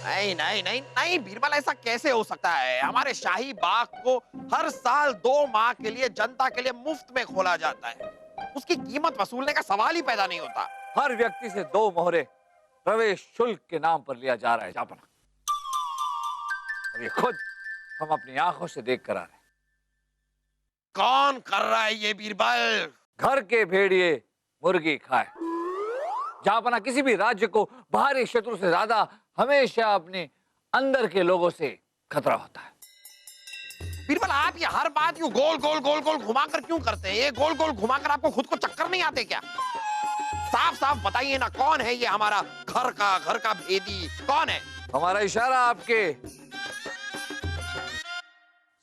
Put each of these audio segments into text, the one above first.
नहीं नहीं नहीं नहीं बीरबल, ऐसा कैसे हो सकता है? हमारे शाही बाग को हर साल 2 माह के लिए जनता के लिए मुफ्त में खोला जाता है। उसकी कीमत वसूलने का सवाल ही पैदा नहीं होता। हर व्यक्ति से 2 मोहरे प्रवेश शुल्क के नाम पर लिया जा रहा है जापना, और ये खुद हम अपनी आंखों से देख कर आ रहे हैं। कौन कर रहा है ये बीरबल? घर के भेड़िए मुर्गी खाए। जापना किसी भी राज्य को बाहरी शत्रु से ज्यादा हमेशा अपने अंदर के लोगों से खतरा होता है। बीरबल, आप ये हर बात यूं गोल गोल गोल गोल घुमाकर क्यों करते हैं? ये गोल गोल घुमाकर आपको खुद को चक्कर नहीं आते क्या? साफ साफ बताइए ना, कौन है ये हमारा घर का भेदी? कौन है? हमारा इशारा आपके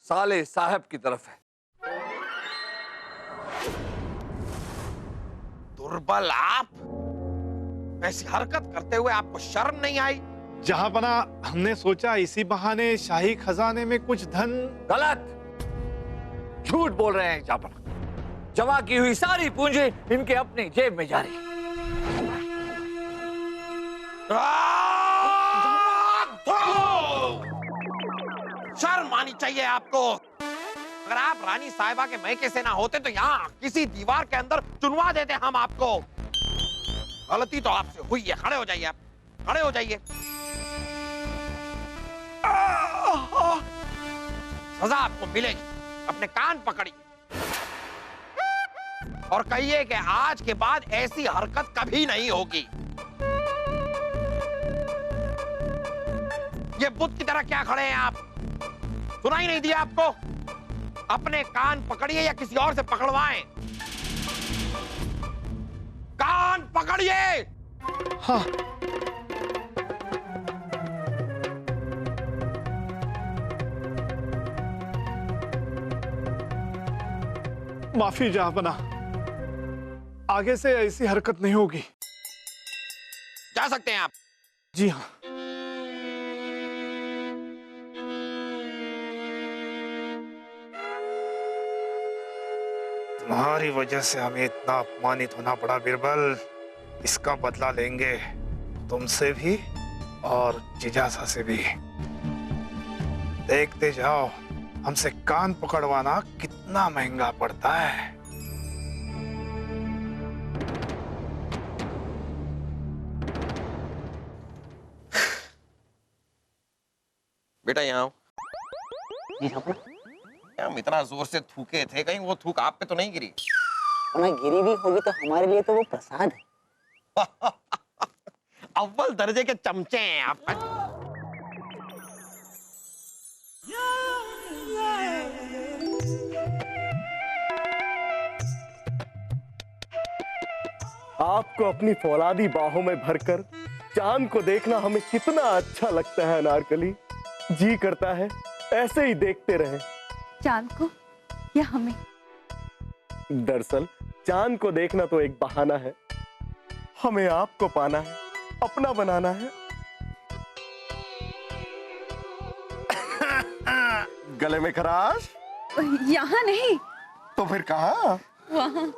साले साहब की तरफ है। दुर्बल, आप ऐसी हरकत करते हुए आपको शर्म नहीं आई? जहांपना, हमने सोचा इसी बहाने शाही खजाने में कुछ धन। गलत, झूठ बोल रहे हैं जापना। जमा की हुई सारी पूंजी इनके अपनी जेब में जा रही है। शर्म आनी चाहिए आपको। अगर आप रानी साहिबा के मैके से ना होते तो यहाँ किसी दीवार के अंदर चुनवा देते हम आपको। गलती तो आपसे हुई है। खड़े हो जाइए, आप खड़े हो जाइए। सजा आपको मिलेगी। अपने कान पकड़िए और कहिए कि आज के बाद ऐसी हरकत कभी नहीं होगी। ये बुत की तरह क्या खड़े हैं आप? सुनाई नहीं दिया आपको? अपने कान पकड़िए या किसी और से पकड़वाएं। कान पकड़िए। हाँ। माफी जहांपना, आगे से ऐसी हरकत नहीं होगी। जा सकते हैं आप। जी हाँ। तुम्हारी वजह से हमें इतना अपमानित होना पड़ा बीरबल। इसका बदला लेंगे, तुमसे भी और जिजासा से भी। देखते जाओ हमसे कान पकड़वाना कितना महंगा पड़ता है। बेटा यहाँ हम इतना जोर से थूके थे, कहीं वो थूक आप पे तो नहीं गिरी? गिरी भी होगी तो हमारे लिए तो वो प्रसाद है। अव्वल दर्जे के चमचे हैं आप। आपको अपनी फौलादी बाहों में भरकर चांद को देखना हमें कितना अच्छा लगता है अनारकली। जी करता है ऐसे ही देखते रहे। चांद को या हमें? दरअसल चांद को देखना तो एक बहाना है, हमें आपको पाना है, अपना बनाना है। गले में खराश? यहाँ नहीं। तो फिर कहाँ? वहाँ।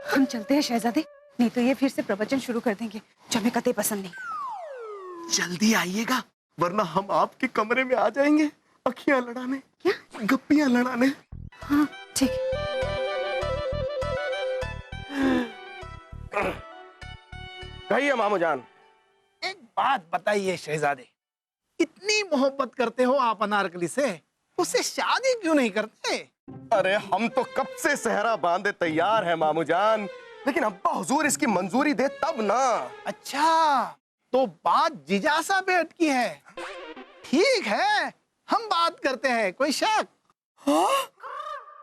हम चलते हैं शहजादे, नहीं तो ये फिर से प्रवचन शुरू कर देंगे जो हमें कतई पसंद नहीं। जल्दी आइएगा वरना हम आपके कमरे में आ जाएंगे अखियां लड़ाने। क्या? गप्पियां लड़ाने। हाँ ठीक। कहिए मामू जान। एक बात बताइए शहजादे, इतनी मोहब्बत करते हो आप अनारकली से, उससे शादी क्यों नहीं करते? अरे हम तो कब से सहरा बांधे तैयार है मामू जान, लेकिन अब्बा हुजूर इसकी मंजूरी दे तब ना। अच्छा, तो बात जिजासा पे अटकी है। ठीक है, हम बात करते हैं, कोई शक? हाँ?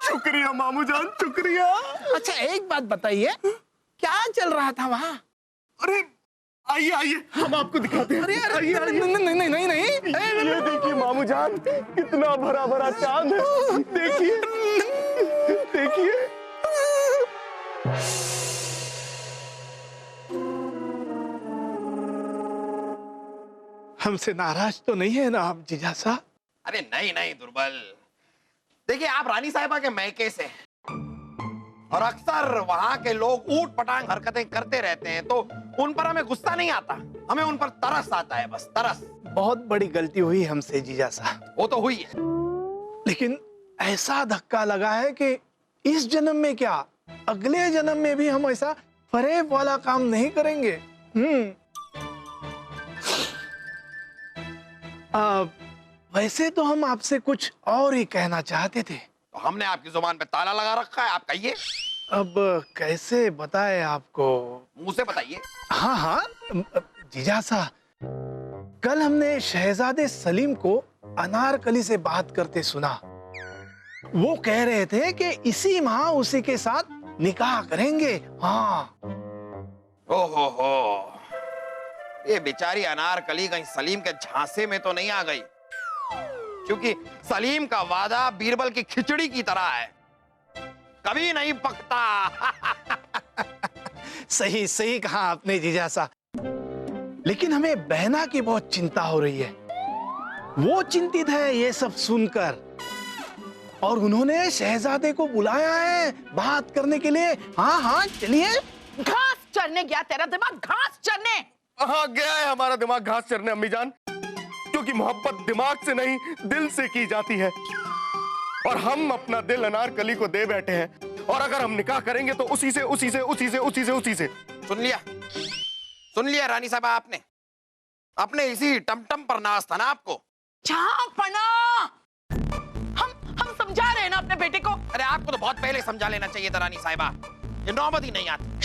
शुक्रिया मामू जान, शुक्रिया। अच्छा एक बात बताइए, क्या चल रहा था वहाँ? अरे आइए आइए हम आपको दिखाते हैं। अरे आइए आइए। नहीं नहीं नहीं। ये देखिए मामू जान, कितना भरा भरा चांद है। देखिए देखिए। हमसे नाराज तो नहीं है ना आप जिजासा? अरे नहीं नहीं दुर्बल, देखिए आप रानी साहिबा के मैके से, और अक्सर वहाँ के लोग ऊट पटांग हरकतें करते रहते हैं, तो उन पर हमें गुस्सा नहीं आता, हमें उन पर तरस आता है, बस तरस। बहुत बड़ी गलती हुई हमसे जीजासा। वो तो हुई है, लेकिन ऐसा धक्का लगा है कि इस जन्म में क्या, अगले जन्म में भी हम ऐसा फरेब वाला काम नहीं करेंगे। वैसे तो हम आपसे कुछ और ही कहना चाहते थे। तो हमने आपकी जुबान पे ताला लगा रखा है, आप कहिए। अब कैसे बताए आपको? मुंह से बताइए। हाँ हाँ जीजासा, कल हमने शहजादे सलीम को अनारकली से बात करते सुना। वो कह रहे थे कि इसी माह उसी के साथ निकाह करेंगे। हाँ। ओहो हो, ये बेचारी अनारकली कहीं सलीम के झांसे में तो नहीं आ गई, क्योंकि सलीम का वादा बीरबल की खिचड़ी की तरह है, कभी नहीं पकता। सही सही कहा आपने जीजासा, लेकिन हमें बहना की बहुत चिंता हो रही है। वो चिंतित है ये सब सुनकर, और उन्होंने शहजादे को बुलाया है बात करने के लिए। हाँ हाँ चलिए। घास चरने गया तेरा दिमाग, घास चरने। हाँ गया है हमारा दिमाग घास चरने अम्मी जान, क्योंकि मोहब्बत दिमाग से नहीं दिल से की जाती है, और हम अपना दिल अनारकली को दे बैठे हैं, और अगर हम निकाह करेंगे तो उसी से उसी से उसी से उसी से उसी से। सुन लिया रानी साहब, आपने अपने इसी टमटम पर नाज था ना आपको। पना हम समझा रहे हैं ना अपने बेटे को। अरे आपको तो बहुत पहले समझा लेना चाहिए था रानी साहिबा, ये नौबत ही नहीं आती।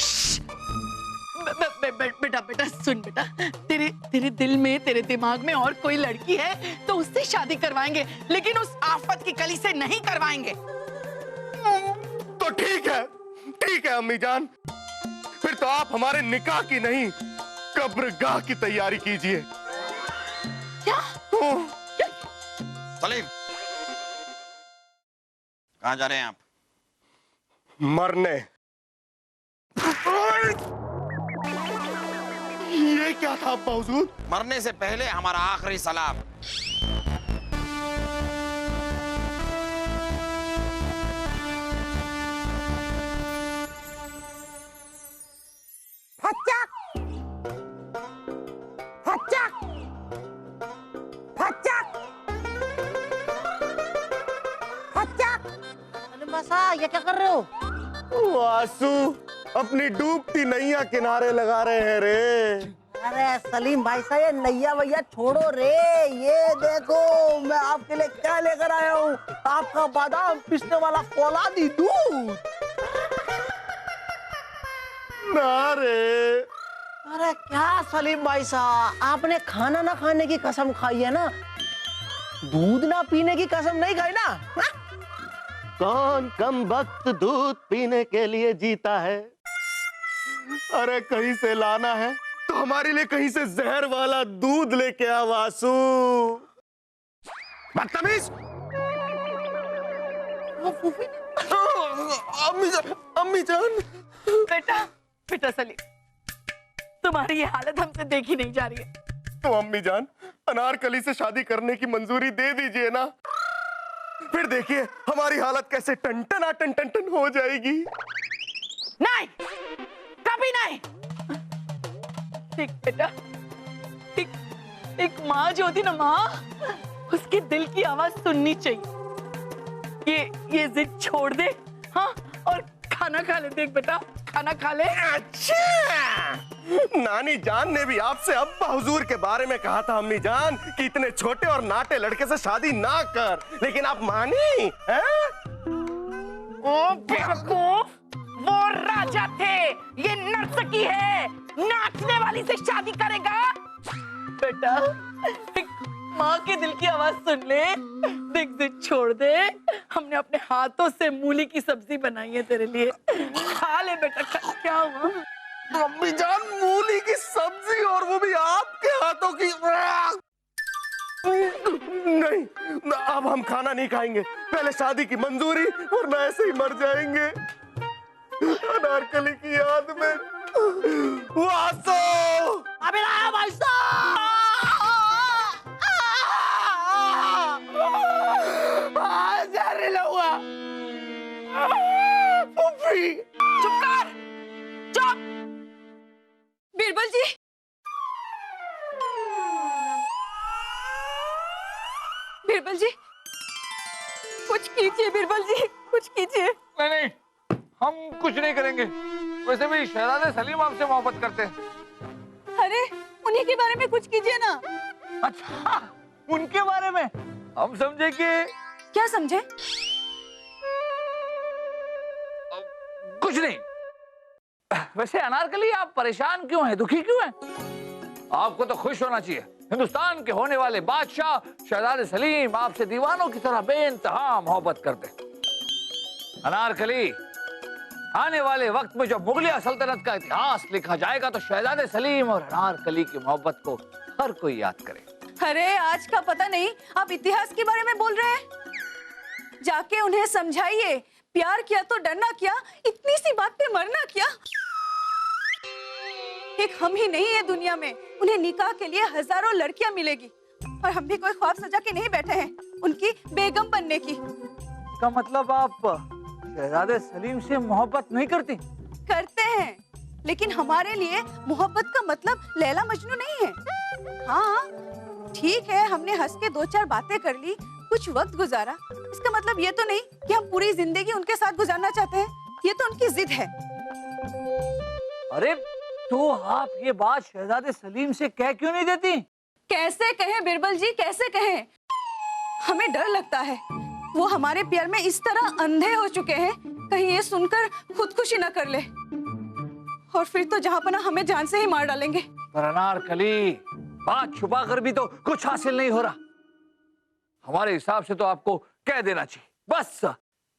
बेटा बेटा सुन बेटा, तेरे दिल में, तेरे दिमाग में और कोई लड़की है तो उससे शादी करवाएंगे, लेकिन उस आफत की कली से नहीं करवाएंगे। तो ठीक है अम्मी जान, फिर तो आप हमारे निकाह की नहीं कब्रगाह की तैयारी कीजिए। क्या? सलीम, कहाँ जा रहे हैं आप? मरने। ये क्या था अब्बा हुजूर? मरने से पहले हमारा आखिरी सलाम। ये क्या कर रहे हो? वासु अपनी डूबती नैया किनारे लगा रहे हैं रे। अरे सलीम भाई साहब, ये नैया भैया छोड़ो रे। ये देखो मैं आपके लिए क्या लेकर आया हूँ, आपका बादाम पिसने वाला फौलादी दूध। ना रे। अरे क्या सलीम भाई साहब, आपने खाना ना खाने की कसम खाई है ना, दूध ना पीने की कसम नहीं खाई ना? कौन कम वक्त दूध पीने के लिए जीता है? अरे कहीं से लाना है तो हमारे लिए कहीं से जहर वाला दूध लेके आ वासु। बदतमीज। अम्मी जान। बेटा सलीम, तुम्हारी ये हालत हमसे देखी नहीं जा रही है। तो अम्मी जान, अनारकली से शादी करने की मंजूरी दे दीजिए ना, फिर देखिए हमारी हालत कैसे टन टन हो जाएगी। नहीं, कभी नहीं। देख बेटा, एक माँ जो होती ना माँ, उसके दिल की आवाज सुननी चाहिए। ये जिद छोड़ दे, हाँ, और खाना खा ले। देख बेटा, खाना खा ले। अच्छा, नानी जान ने भी आपसे अब्बा हुजूर के बारे में कहा था अम्मी जान कि इतने छोटे और नाटे लड़के से शादी ना कर, लेकिन आप मानी हैं? ओ बेवकूफ, वो राजा थे, ये नर्तकी है, नाचने वाली से शादी करेगा। बेटा, माँ के दिल की आवाज सुन ले, देख जिद छोड़ दे। हमने अपने हाथों से मूली की सब्जी बनाई है तेरे लिए, खा ले बेटा। क्या हुआ? अम्मी जान, मूली की सब्जी, और वो भी आपके हाथों की? नहीं, अब हम खाना नहीं खाएंगे, पहले शादी की मंजूरी, वरना ऐसे ही मर जाएंगे अनारकली की याद में। वासो! अबे लाया भाई साहब! जहरीला हुआ। फूफी! नहीं। चुप कर, चुप। बीरबल जी, बीरबल जी, कुछ कीजिए। बीरबल जी, कुछ कीजिए। नहीं नहीं, हम कुछ नहीं करेंगे। वैसे भी शहजादे सलीम आपसे मोहब्बत करते हैं। अरे उन्हीं के बारे में कुछ कीजिए ना। अच्छा, उनके बारे में हम समझे कि क्या समझे? कुछ नहीं। वैसे अनारकली, आप परेशान क्यों हैं, दुखी क्यों हैं? आपको तो खुश होना चाहिए। हिंदुस्तान के होने वाले बादशाह शहजादे सलीम आपसे दीवानों की तरह बेइंतहा मोहब्बत करते। अनारकली, आने वाले वक्त में जब मुगलिया सल्तनत का इतिहास लिखा जाएगा तो शहजादे सलीम और अनारकली की मोहब्बत को हर कोई याद करे। अरे आज का पता नहीं, आप इतिहास के बारे में बोल रहे हैं। जाके उन्हें समझाइए, प्यार किया तो डरना क्या, इतनी सी बात पे मरना क्या। एक हम ही नहीं है दुनिया में, उन्हें निकाह के लिए हजारों लड़कियां मिलेगी और हम भी कोई ख्वाब सजा के नहीं बैठे हैं उनकी बेगम बनने की। इसका मतलब आप शहजादे सलीम से मोहब्बत नहीं करती? करते हैं, लेकिन हमारे लिए मोहब्बत का मतलब लैला मजनू नहीं है। हाँ ठीक है, हमने हंस के 2-4 बातें कर ली, कुछ वक्त गुजारा, इसका मतलब ये तो नहीं कि हम पूरी जिंदगी उनके साथ गुजारना चाहते हैं। ये तो उनकी जिद है। अरे तो आप ये बात शहजादे सलीम से कह क्यों नहीं देती? कैसे कहें बीरबल जी, कैसे कहें? हमें डर लगता है वो हमारे प्यार में इस तरह अंधे हो चुके हैं, कहीं ये सुनकर खुदकुशी न कर ले और फिर तो जहाँपना हमें जान से ही मार डालेंगे। पर अनारकली, बात छुपा कर भी तो कुछ हासिल नहीं हो रहा। हमारे हिसाब से तो आपको कह देना चाहिए, बस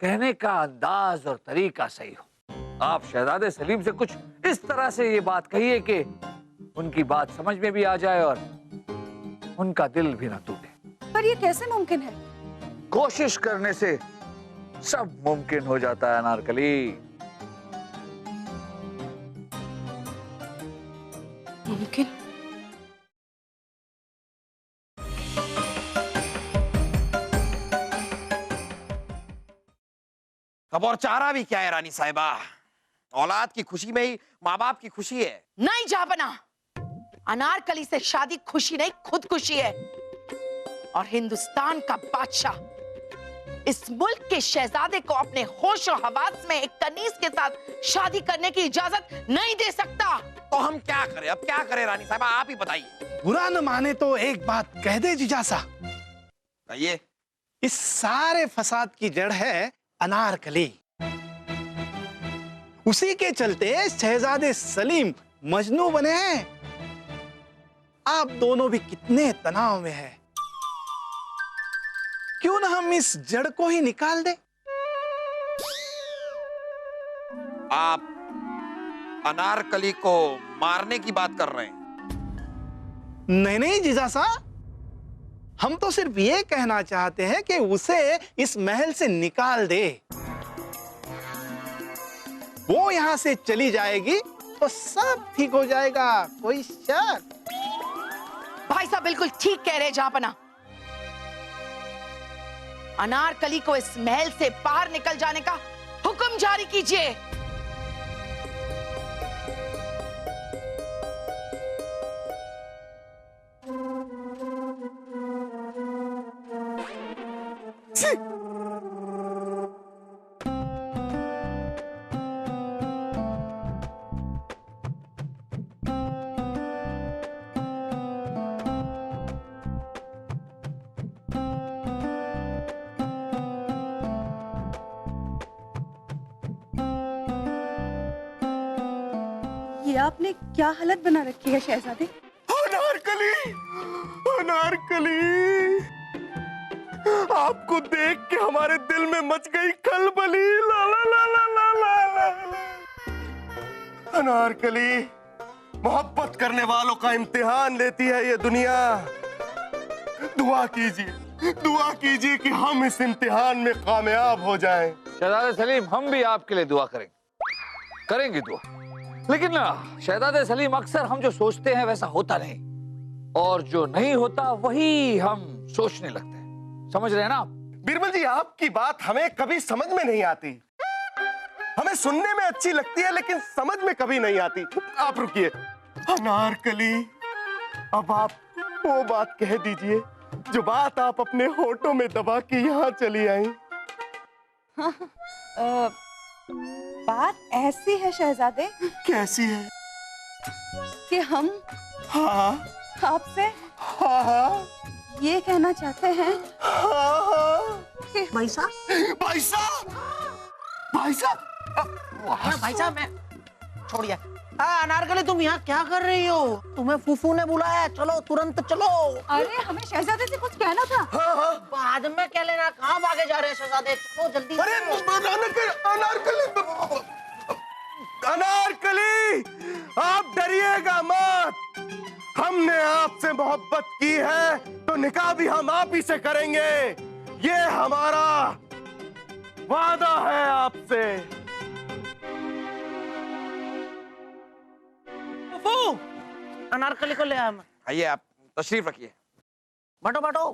कहने का अंदाज और तरीका सही हो। आप शहजादे सलीम से कुछ इस तरह से ये बात कहिए कि उनकी बात समझ में भी आ जाए और उनका दिल भी ना टूटे। पर ये कैसे मुमकिन है? कोशिश करने से सब मुमकिन हो जाता है अनारकली। मुमकिन? अब और चारा भी क्या है रानी साहिबा, औलाद की खुशी में ही माँ बाप की खुशी है। नहीं जाबना, अनारकली से शादी खुशी नहीं खुदकुशी है। और हिंदुस्तान का बादशाह इस मुल्क के शहजादे को अपने होश और हवास में एक कनीज के साथ शादी करने की इजाजत नहीं दे सकता। तो हम क्या करें, अब क्या करें रानी साहिबा, आप ही बताइए। बुरा न माने तो एक बात कह दे जिजासा। कहिए। इस सारे फसाद की जड़ है अनारकली। उसी के चलते शहजादे सलीम मजनू बने हैं। आप दोनों भी कितने तनाव में हैं। क्यों ना हम इस जड़ को ही निकाल दें? आप अनारकली को मारने की बात कर रहे हैं? नहीं नहीं जिजासा, हम तो सिर्फ ये कहना चाहते हैं कि उसे इस महल से निकाल दे। वो यहां से चली जाएगी तो सब ठीक हो जाएगा, कोई शक? भाई साहब बिल्कुल ठीक कह रहे जहांपना। अनारकली को इस महल से बाहर निकल जाने का हुक्म जारी कीजिए। ये आपने क्या हालत बना रखी है शहजादे? अनारकली, अनारकली, आपको देख के हमारे दिल में मच गई खलबली। ला ला ला ला ला ला ला। अनारकली, मोहब्बत करने वालों का इम्तिहान लेती है ये दुनिया। दुआ कीजिए कि हम इस इम्तिहान में कामयाब हो जाएं। शहजादे सलीम, हम भी आपके लिए दुआ करेंगे दुआ। लेकिन शहजादे सलीम, अक्सर हम जो सोचते हैं वैसा होता नहीं, और जो नहीं होता वही हम सोचने लगते हैं। समझ रहे हैं ना आप? बीरबल जी, आपकी बात हमें कभी समझ में नहीं आती। हमें सुनने में अच्छी लगती है लेकिन समझ में कभी नहीं आती। आप रुकिए। अनारकली, अब आप वो बात कह दीजिए जो बात आप अपने होठों में दबा के यहाँ चली आई। बात ऐसी है शहजादे कैसी है? कि हम हाँ आपसे हाँ हाँ ये कहना चाहते हैं हाँ हाँ। कि भाई साहब, भाई साहब, भाई साहब, भाई साहब, मैं छोड़िए। अनारकली, तुम यहाँ क्या कर रही हो? तुम्हें फूफू ने बुलाया, चलो तुरंत चलो। अरे हमें शहजादे से कुछ कहना था। बाद में क्या लेना, कहाँ भागे जा रहे हैं शहजादे? चलो जल्दी। अरे अनारकली, आप डरिएगा मत। हमने आपसे मोहब्बत की है तो निकाह भी हम आप ही से करेंगे। ये हमारा वादा है आपसे। फूफू, अनारकली को ले आया मैं। आइए, आप तशरीफ रखिए। बैठो बैठो।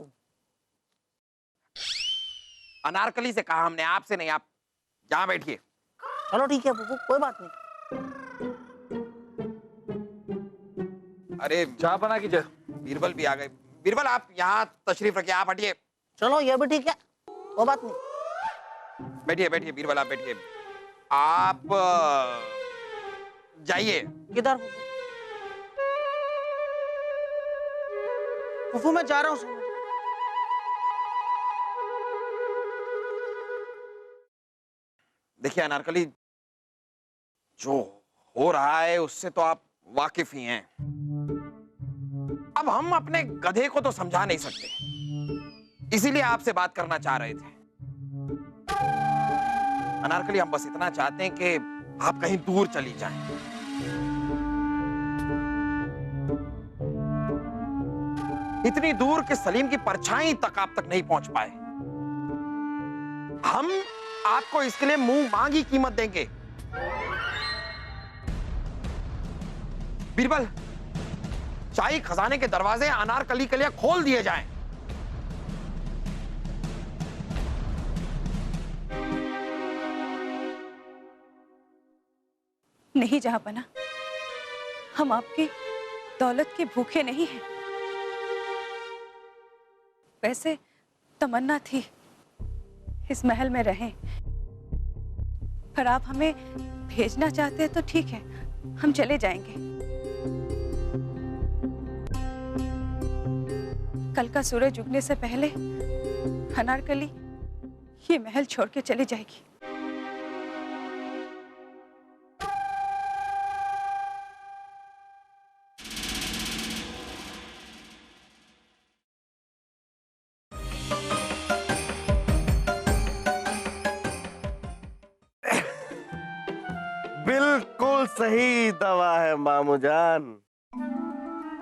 अनारकली से कहा हमने, आपसे नहीं। आप यहाँ बैठिए। चलो ठीक है फूफू, कोई बात नहीं। अरे चाय बना कीजिए। बीरबल भी आ गए। बीरबल, आप यहाँ तशरीफ रखिए। आप हटिए। चलो ये भी ठीक है, कोई बात नहीं। बैठिए बैठिए बीरबल, आप बैठिए। आप जाइए। किधर फूफू? फूफू मैं जा रहा हूँ। देखिए अनारकली, जो हो रहा है उससे तो आप वाकिफ ही हैं। अब हम अपने गधे को तो समझा नहीं सकते, इसीलिए आपसे बात करना चाह रहे थे। अनारकली, हम बस इतना चाहते हैं कि आप कहीं दूर चली जाएं। इतनी दूर कि सलीम की परछाई तक आप तक नहीं पहुंच पाए। हम आपको इसके लिए मुंह मांगी कीमत देंगे। बीरबल, शाही खजाने के दरवाजे अनारकली के लिए खोल दिए जाएं। नहीं जहांपना, हम आपकी दौलत के भूखे नहीं हैं। वैसे तमन्ना थी इस महल में रहें, पर आप हमें भेजना चाहते हैं तो ठीक है, हम चले जाएंगे। कल का सूरज उगने से पहले अनारकली ये महल छोड़ के चली जाएगी। बिल्कुल सही दवा है मामू जान।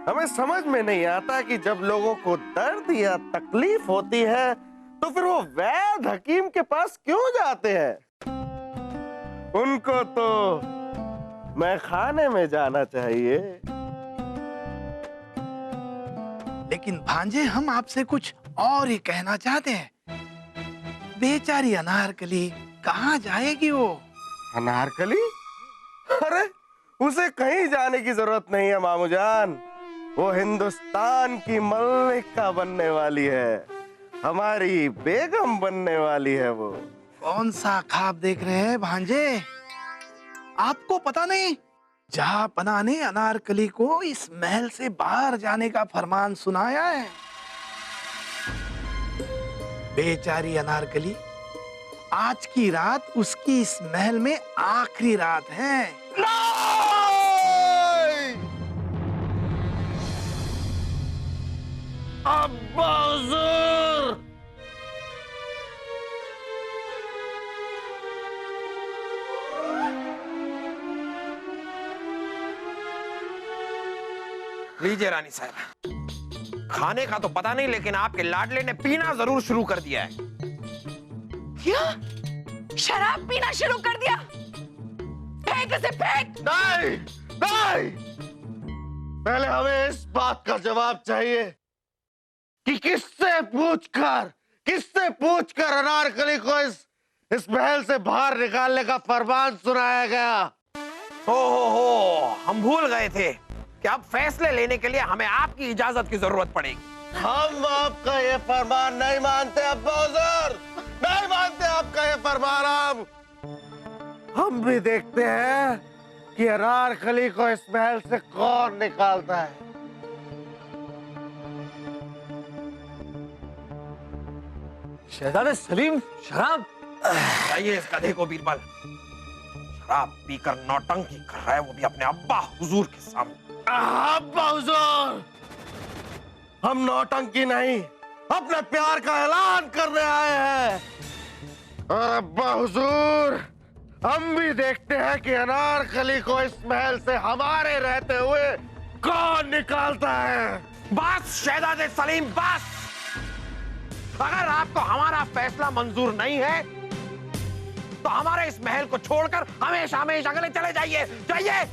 हमें समझ में नहीं आता कि जब लोगों को दर्द या तकलीफ होती है तो फिर वो वैद्य हकीम के पास क्यों जाते हैं। उनको तो मैं खाने में जाना चाहिए। लेकिन भांजे, हम आपसे कुछ और ही कहना चाहते हैं। बेचारी अनारकली कहाँ जाएगी वो? अनारकली? अरे उसे कहीं जाने की जरूरत नहीं है मामू जान। वो हिंदुस्तान की मल्लिका बनने वाली है, हमारी बेगम बनने वाली है वो। कौन सा ख्वाब देख रहे हैं भांजे? आपको पता नहीं, जहांपना ने अनारकली को इस महल से बाहर जाने का फरमान सुनाया है। बेचारी अनारकली, आज की रात उसकी इस महल में आखिरी रात है। अब्बा हुजूर! लीजिए रानी साहब, खाने का तो पता नहीं लेकिन आपके लाडले ने पीना जरूर शुरू कर दिया है। क्या? शराब पीना शुरू कर दिया? फेंक इसे, फेंक! नहीं, नहीं! पहले हमें इस बात का जवाब चाहिए कि किससे पूछकर अनारकली को इस इस महल से बाहर निकालने का फरमान सुनाया गया। हो, हम भूल गए थे कि अब फैसले लेने के लिए हमें आपकी इजाजत की जरूरत पड़ेगी। हम आपका ये फरमान नहीं मानते अब्बा हुजूर, नहीं मानते आपका ये फरमान। हम भी देखते हैं कि अनारकली को इस महल से कौन निकालता है। शहजादे सलीम शराब। चाहिए इस गधे को बीरबल, शराब पीकर नौटंकी कर रहा है, वो भी अपने अब्बा हुजूर के सामने। अब्बा हुजूर, हम नौटंकी नहीं अपने प्यार का ऐलान करने आए हैं। और अब्बा हुजूर, हम भी देखते हैं कि अनारकली को इस महल से हमारे रहते हुए कौन निकालता है। बस शहजादे सलीम बस, अगर आपको हमारा फैसला मंजूर नहीं है तो हमारे इस महल को छोड़कर हमेशा हमेशा के लिए चले जाइए।